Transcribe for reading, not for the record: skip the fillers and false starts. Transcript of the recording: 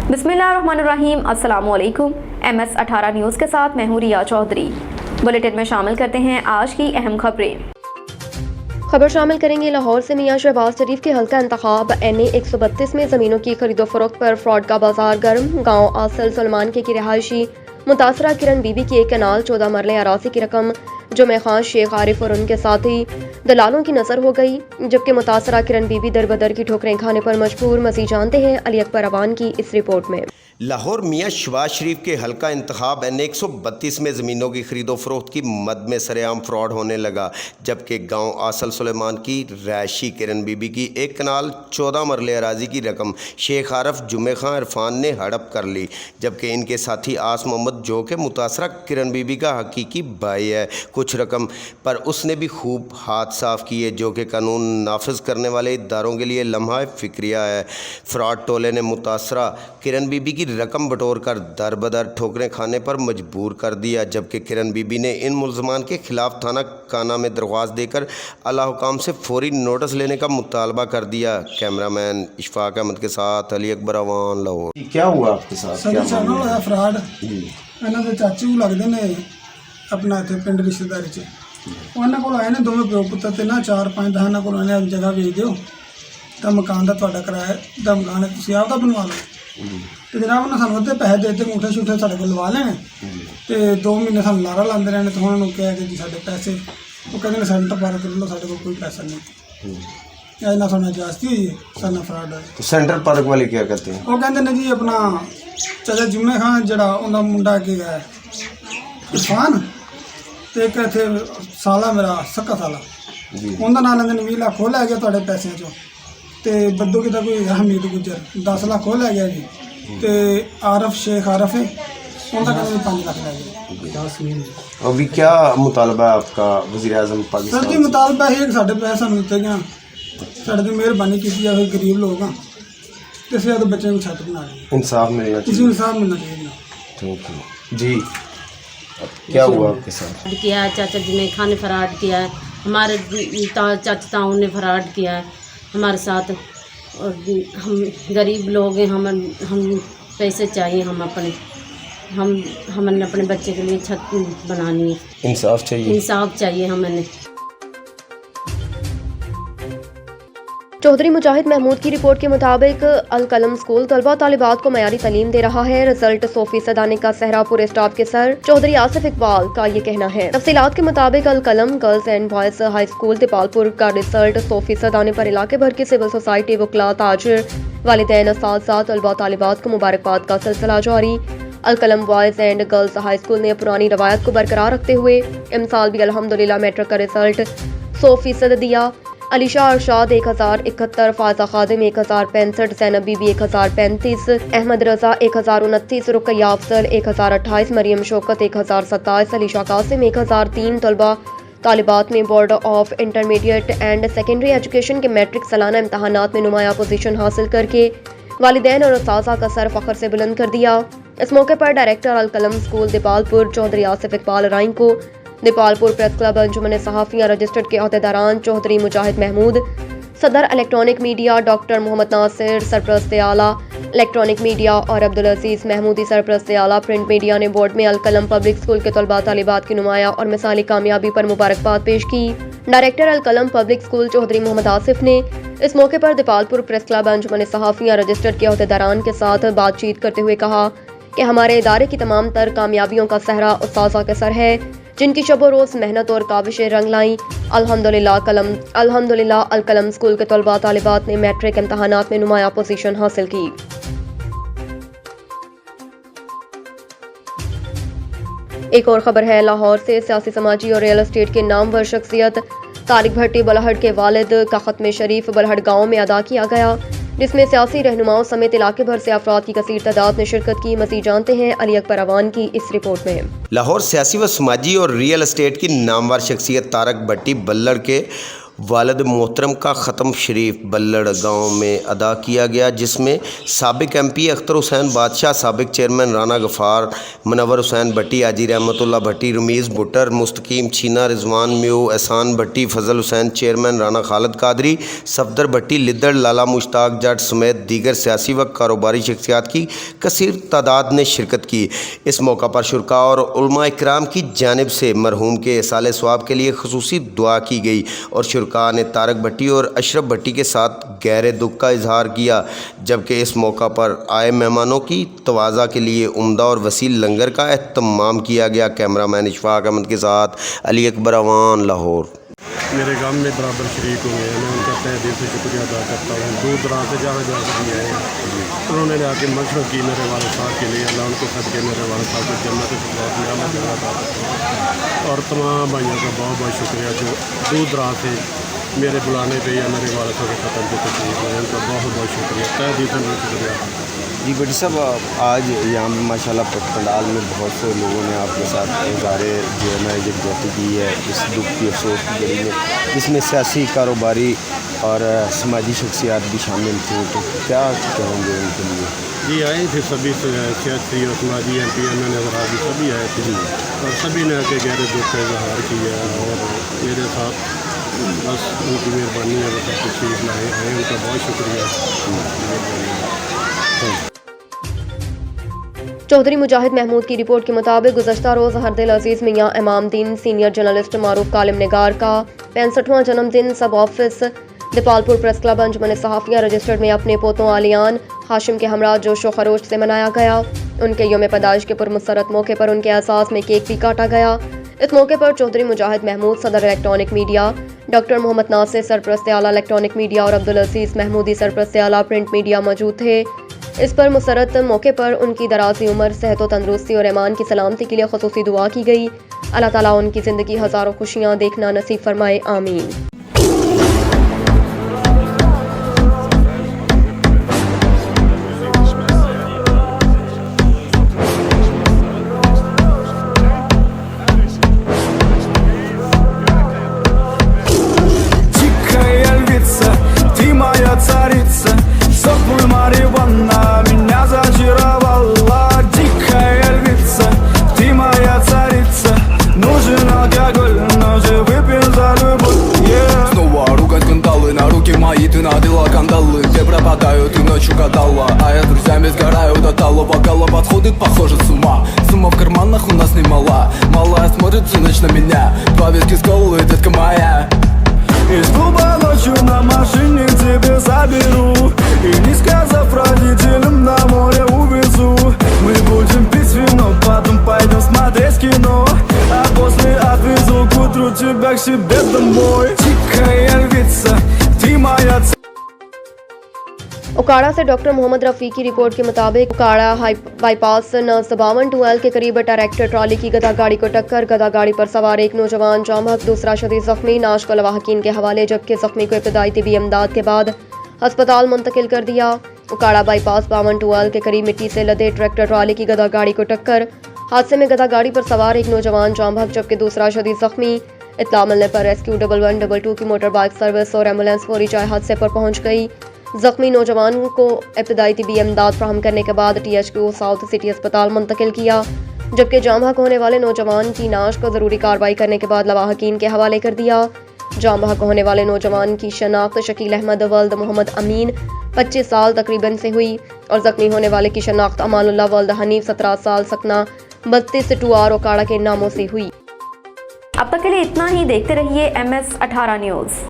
बिस्मिल्लाहिर्रहमानिर्रहीम। अस्सलामुअलैकुम। MS18 news के साथ मैं हूँ रिया चौधरी। बुलेटिन में शामिल करते हैं आज की अहम खबरें। खबर शामिल करेंगे लाहौर से मियां शहबाज शरीफ के हल्का इंतखाब NA 132 में ज़मीनों की खरीदो फरोख्त पर फ्रॉड का बाजार गर्म। गाँव आसल सलमान की रिहायशी मुतासरा किरण बीबी की एक कनाल 14 मरले अराजी की रकम जुमे खान शेख आरिफ और उनके साथी दलालों की नजर हो गई, जबकि मुतासरा किरण बीबी दर बदर की ठोकरें खाने पर मजबूर। मज़ीद जानते हैं अली अकबर अवान की इस रिपोर्ट में। लाहौर मियां शहबाज शरीफ के हल्का इंतखाब NA 132 में ज़मीनों की खरीदो फरोख्त की मद में सरेआम फ्रॉड होने लगा, जबकि गांव आसल सुलेमान की रैशी किरण बीबी की एक कनाल 14 मरले अराजी की रकम शेख आरफ जुमे खां इरफान ने हड़प कर ली, जबकि इनके साथी आस मोहम्मद जो के मुतासरा किरण बीबी का हकीकी भाई है। कुछ रकम पर उसने भी खूब हाथ साफ किए, जो कि कानून नाफिज करने वाले इदारों के लिए लम्हा फिक्रिया है। फ्रॉड टोले ने मुतासरा किरण बीबी की रकम बटोर कर दर बदर ठोकरें खाने पर मजबूर कर दिया, जबकि किरण बीबी ने इन मुल्ज़मान के खिलाफ थाना काना में दरख्वास्त देकर आला हुकाम से फौरी नोटिस लेने का मुतालबा कर दिया। कैमरामैन इशफाक अहमद के साथ अली अकबर अवान, लाहौर। क्या हुआ आपके साथ? होया फ्रॉड इन्हों के चाचू लगते ने अपना इतने पिंड रिश्तेदारी च उन्होंने को आए ने दोवें प्यो पुत्र ते ना 4-5 दस इन्होंने को आने जगह भेज दो तो मकान का तुहाडा किराया दा मकान है, तुसीं आप बनवा लो। तो जनाब उन्होंने सानूं अद्धे पैसे दे दित्ते, अंगूठे शूठे साढ़े को लवा लेने तो 2 महीने सानूं लारा लाते रहने। तो उन्होंने कहा कि जी साढ़े पैसे वो कहते हैं सेंटर पार कर लो, साढ़े को कोई पैसा नहीं। इन्ना सानूं इजाजती हुई है, सानूं फ्रॉड है। तो सेंट्रल पार्क वाले क्या कहते हैं? वो कहते हैं जी अपना चाचा जुम्मे खान जड़ा उनका मुंडा के है इरफान तो एक इतने साला मेरा सक्का साला उनका नाम लेंगे 20 लाख हो लै गया तुहाडे पैसों चो। तो बद्दू की कोई हमीद गुजर 10 लाख हो लै गया जी। तो आरफ शेख आरफ है उनका कहते 5 लाख लै गया। अभी क्या मुतालबा है आपका वज़ीर-ए-आज़म पाकिस्तान? सर जी मुतालबा है कि साढ़े पैसे सानूं दिते गए, साढ़े तो मेहरबानी की है, गरीब लोग हाँ तो इसलिए तो बच्चे को छत बना ली। इंसाफ मिलना इसी चाहिए। इंसाफ मिलना चाहिए। थैंक यू जी। क्या हुआ आपके साथ? किया है चाचा जी ने खाने फराड किया है, हमारे चाचा ताऊ ने फराड किया है हमारे साथ। और हम गरीब लोग हैं, हम पैसे चाहिए, हमने अपने बच्चे के लिए छत बनानी है। इंसाफ चाहिए, इंसाफ चाहिए हमें। चौधरी मुजाहिद महमूद की रिपोर्ट के मुताबिक अल कलम स्कूल तलबा तालिबात को मयारी तालीम दे रहा है। रिजल्ट 100% आने का सहरा पूरे स्टाफ के सर। चौधरी आसिफ इकबाल का ये कहना है। तफसीलात के मुताबिक Al Qalam girls and boys high school Dipalpur का रिजल्ट 100% आने पर इलाके भर की सिविल सोसाइटी, वकला, ताजिर, वालिदैन, असातिज़ा, तलबा तालिबात को मुबारकबाद का सिलसिला जारी। अल कलम boys and girls high school ने पुरानी रवायत को बरकरार रखते हुए इमसाल भी अल्हम्दुलिल्लाह मैट्रिक का रिजल्ट 100% दिया। अलीशा अरशाद 1071, फायजा खादिम 1065, ज़ैनब बीबी 1035, अहमद रजा 1029, रुकैया अफजल 1028, मरियम शौकत 1027, अलीशा कासिम 1003 तलबा तालिबात में board of intermediate and secondary education के मैट्रिक सालाना इम्तहानात में नुमाया पोजीशन हासिल करके वालिदैन और उस्ताज़ा का सर फख्र से बुलंद कर दिया। इस मौके पर डायरेक्टर अल कलम स्कूल दीपालपुर चौधरी आसिफ इकबाल राइन को दीपालपुर प्रेस क्लब अंजुमन सहाफ़ियाँ रजिस्टर्ड के अहदेदारान चौधरी मुजाहिद महमूद, सदर electronic media doctor Muhammad Nasir, सरपरस्त आला इलेक्ट्रॉनिक मीडिया और अब्दुल अजीज़ महमूदी, सरपरस्त आला प्रिंट मीडिया ने बोर्ड में अल कलम पब्लिक स्कूल के तलबा तालिबात की नुमाया और मिसाली कामयाबी पर मुबारकबाद पेश की। डायरेक्टर अल कलम पब्लिक स्कूल चौधरी मोहम्मद आसिफ ने इस मौके पर दीपालपुर प्रेस क्लब अंजुमन सहाफ़ियाँ रजिस्टर्ड के अहदेदारान के साथ बातचीत करते हुए कहा कि हमारे इदारे की तमाम तर कामयाबियों का सहरा उस्ताज़ा के सर है, जिनकी शबो रोज़ मेहनत और काविशें रंग लाई। अल्हम्दुलिल्लाह अल कलम स्कूल के तलबा तालिबात ने मैट्रिक इम्तहानात में नुमाया पोजीशन हासिल की। एक और खबर है लाहौर से। सियासी, समाजी और रियल एस्टेट के नामवर शख्सियत तारिक भट्टी बलहड़ के वालिद का खत्म शरीफ बलहड़ गाँव में अदा किया गया, जिसमें सियासी रहनुमाओं समेत इलाके भर से अफराद की कसीर तादाद ने शिरकत की। मज़ीद जानते हैं अली अकबर अवान की इस रिपोर्ट में। लाहौर सियासी व समाजी और रियल एस्टेट की नामवर शख्सियत तारिक भट्टी बल्लड़ के والد محترم کا ختم شریف بلڑ گاؤں میں ادا کیا گیا، جس میں سابق ایم پی اختر حسین بادشاہ، سابق چیئرمین رانا غفار، منور حسین بھٹی، حاجی رحمت اللہ بھٹی، رمیز بٹر، مستقیم چھینا، رضوان میو، احسان بھٹی، فضل حسین چیئرمین، رانا خالد قادری، صفدر بھٹی، لدڑ، لالا مشتاق جٹ سمیت دیگر سیاسی و کاروباری شخصیات کی کثیر تعداد نے شرکت کی۔ اس موقع پر شرکاء اور علماء اکرام کی جانب سے مرحوم کے ایصال ثواب کے لیے خصوصی دعا کی گئی اور شرکاء نے طارق بھٹی اور اشرف بھٹی کے ساتھ گہرے دکھ کا اظہار کیا، جبکہ اس موقع پر آئے مہمانوں کی تواضع کے لیے عمدہ اور وسیع لنگر کا اہتمام کیا گیا۔ کیمرہ مین اشفاق احمد کے ساتھ علی اکبر اوان، لاہور۔ میرے غم میں برابر شریک ہوئے ہیں، میں ان کا تہ دل سے شکریہ ادا کرتا ہوں۔ دور دراز سے جہاں بھی آئے ہیں، انہوں نے آ کے مشورہ کی میرے والد صاحب کے لیے، اللہ ان کو صدقے میرے والد صاحب کو جنت فردوس میں اللہ جگہ عطا کرے۔ اور تمام بھائیوں کا بہت بہت شکریہ جو دور دراز سے میرے بلانے پہ یا میرے والد صاحب کے ختم کے تشریف ہوئے، ان کا بہت بہت شکریہ، تہ دل سے شکریہ۔ جی بھٹی صاحب، آج یہاں پہ ماشاء اللہ پنڈال میں بہت سے لوگوں نے آپ کے ساتھ اظہار جو ہے نا یکجہتی کی ہے اس دکھ کی افسوس کی گھڑی میں، جس میں سیاسی، کاروباری اور سماجی شخصیات بھی شامل تھیں، تو کیا کہیں گے ان کے لیے؟ جی آئے تھے سبھی سیاسی اور سماجی ایم پی ایم این حضرات بھی سبھی آئے تھے اور سبھی نے آ کے گہرے دکھ کا اظہار کیا اور میرے ساتھ بس ان کی مہربانی ہے، بس تشریف لائے ہیں، ان کا بہت شکریہ۔ چودھری مجاہد محمود کی رپورٹ کے مطابق گزشتہ روز ہردل عزیز میاں امام الدین سینئر جرنلسٹ معروف کالم نگار کا 65واں جنم دن سب آفس دیپالپور پریس کلب انجمن صحافیہ رجسٹرڈ میں اپنے پوتوں علیان ہاشم کے ہمراہ جوش و خروش سے منایا گیا۔ ان کے یوم پیدائش کے پرمسرت موقع پر ان کے اعزاز میں کیک بھی کاٹا گیا۔ اس موقع پر چودھری مجاہد محمود صدر الیکٹرانک میڈیا، ڈاکٹر محمد ناصر سرپرست اعلیٰ الیکٹرانک میڈیا اور عبدالعزیز محمودی سرپرست اعلیٰ پرنٹ میڈیا موجود تھے۔ اس پر مسرت موقع پر ان کی درازی عمر، صحت و تندرستی اور ایمان کی سلامتی کے لیے خصوصی دعا کی گئی۔ اللہ تعالیٰ ان کی زندگی ہزاروں خوشیاں دیکھنا نصیب فرمائے، آمین۔ Ты надела кандалы, где пропадают и ночью гадала. А я с друзьями сгораю до тала. Бокала подходит, похоже, с ума. Сумма в карманах у нас немала. Малая смотрит всю ночь на меня. Два виски с колой, детка моя. Из клуба ночью на машине к тебе заберу. И не сказав родителям, на море увезу. Мы будем пить вино, потом пойдем смотреть кино. А после отвезу к утру тебя к себе домой. Тихая львица, ты моя. اکاڑا سے ڈاکٹر محمد رفیع کی رپورٹ کے مطابق اکاڑا بائی پاس نمبر 52 کے قریب ٹریکٹر ٹرالی کی گدا گاڑی کو ٹکر، گدا گاڑی پر سوار ایک نوجوان جاں بحق، دوسرا شدید زخمی، نعش کو لواحقین کے حوالے، جبکہ زخمی کو ابتدائی طبی امداد کے بعد ہسپتال منتقل کر دیا۔ اکاڑا بائی پاس 52 کے قریب مٹی سے لدے ٹریکٹر ٹرالی کی گدا گاڑی کو ٹکر، حادثے میں گدا گاڑی پر سوار ایک نوجوان جاں بحق جبکہ دوسرا شدید زخمی۔ اطلاع ملنے پر ریسکیو 1122 کی موٹر بائک سروس اور ایمبولینس فوری جائے حادثے پر پہنچ گئی۔ زخمی نوجوان کو ابتدائی طبی امداد فراہم کرنے کے بعد THQ ساؤتھ سٹی اسپتال منتقل کیا، جبکہ جاں بحق ہونے والے نوجوان کی نعش کو ضروری کارروائی کرنے کے بعد لواحقین کے حوالے کر دیا۔ جاں بحق ہونے والے نوجوان کی شناخت شکیل احمد ولد محمد امین 25 سال تقریباً سے ہوئی اور زخمی ہونے والے کی شناخت امان اللہ ولد حنیف 17 سال سکنہ 32 2R اکاڑا کے ناموں سے ہوئی۔ اب تک کے لیے اتنا ہی، دیکھتے رہیے MS 18 نیوز۔